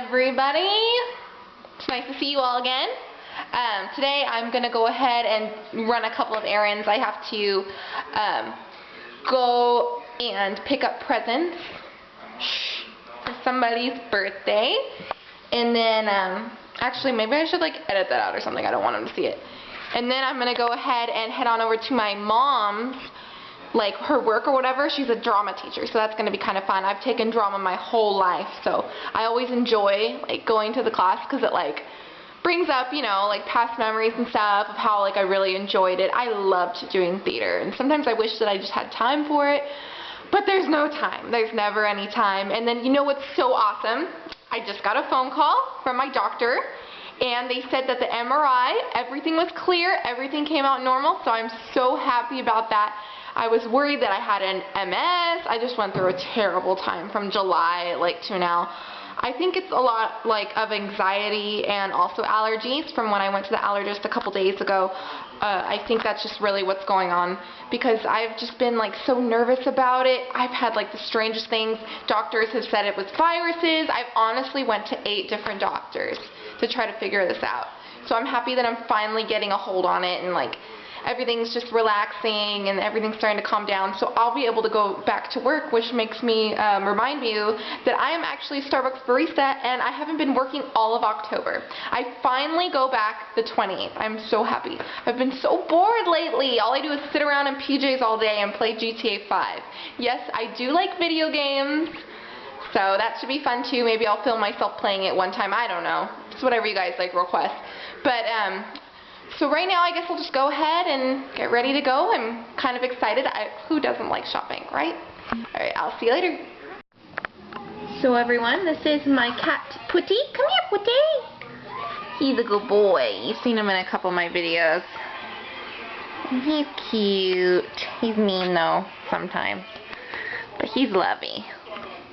everybody. It's nice to see you all again. Today I'm going to go ahead and run a couple of errands. I have to go and pick up presents for somebody's birthday. And then, actually maybe I should edit that out or something. I don't want them to see it. And then I'm going to go ahead and head on over to my mom's, her work or whatever. She's a drama teacher, so that's going to be kind of fun. I've taken drama my whole life, so I always enjoy going to the class because it brings up, past memories and stuff of how I really enjoyed it. I loved doing theater, and sometimes I wish that I just had time for it, but there's no time. There's never any time. And then what's so awesome? I just got a phone call from my doctor, and they said that the MRI, everything was clear, everything came out normal, so I'm so happy about that. I was worried that I had an MS. I just went through a terrible time from July to now. I think it's a lot of anxiety and also allergies from when I went to the allergist a couple days ago. I think that's just really what's going on because I've just been so nervous about it. I've had the strangest things. Doctors have said it was viruses. I've honestly went to 8 different doctors to try to figure this out. So I'm happy that I'm finally getting a hold on it and everything's just relaxing and everything's starting to calm down, so I'll be able to go back to work, which makes me remind you that I am actually a Starbucks barista and I haven't been working all of October. I finally go back the 28th. I'm so happy. I've been so bored lately. All I do is sit around in PJs all day and play GTA 5. Yes, I do like video games, so that should be fun too. Maybe I'll film myself playing it one time. I don't know. It's whatever you guys request. But so right now I guess I'll just go ahead and get ready to go. I'm kind of excited. Who doesn't like shopping, right? Alright, I'll see you later. So everyone, this is my cat Putty. Come here, Putty. He's a good boy. You've seen him in a couple of my videos. He's cute. He's mean though, sometimes. But he's lovey.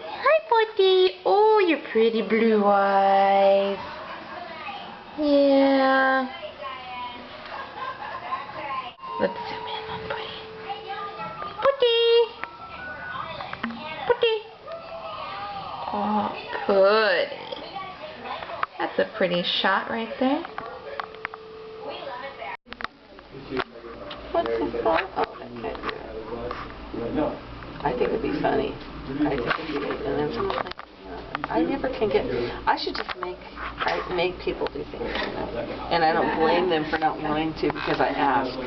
Hi, Putty. Oh, your pretty blue eyes. Yeah. Let's zoom in on Putty. Putty! Putty! Oh, Putty. That's a pretty shot right there. What's this for? Oh, I think it'd be funny. I think it'd be good. And then someone's like, I never can get, I should just make people do things. And I don't blame them for not wanting to because I asked.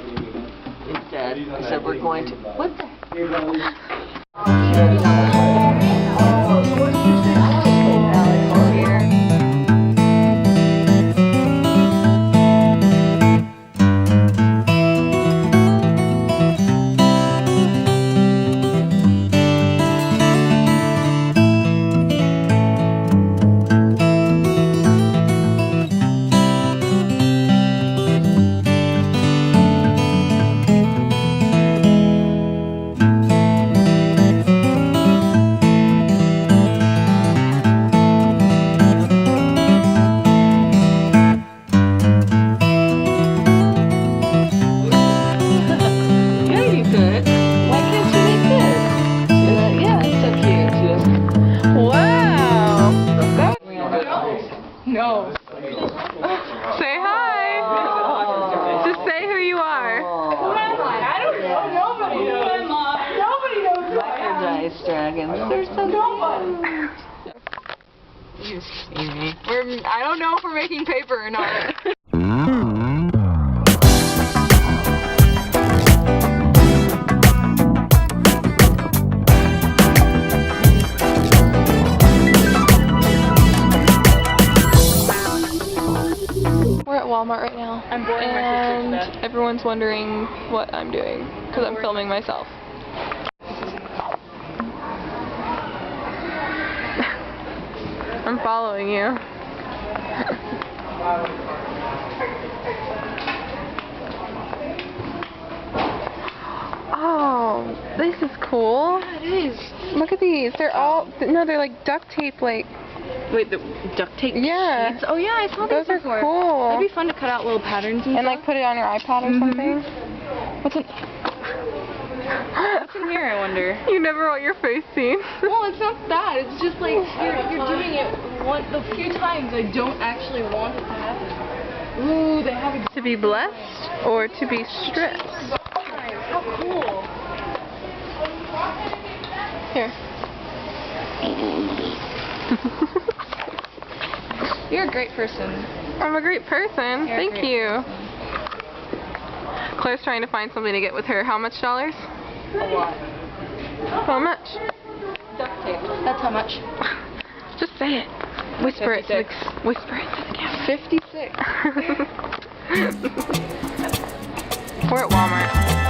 Instead, I said, we're going to, what the No. Say hi. Oh. Just say who you are. Oh. I don't know. Nobody knows. Nobody knows who I am. Nice dragons. They're so cute. You see me. I don't know if we're making paper or not. We're at Walmart right now, I'm boring and my sister. everyone's wondering what I'm doing because I'm filming myself. I'm following you. Oh, this is cool. Yeah, it is. Look at these. They're all, no, they're duct tape, Wait, the duct tape yeah. sheets? Oh yeah, I saw those those are before. cool. That'd be fun to cut out little patterns and And stuff. put it on your iPad or something. What's it? What's in here, I wonder? You never want your face seen. Well, it's not that. It's just like you're doing it the few times I don't actually want it to happen. Ooh, they have a To be blessed or to be stripped. How cool. Here. You're a great person. I'm a great person. You're a Thank great you. Claire's trying to find something to get with her. How much dollars? A lot. How much? Duct tape. That's how much. Just say it. Whisper it. To 56. the, whisper it to the camera. 56. We're at Walmart.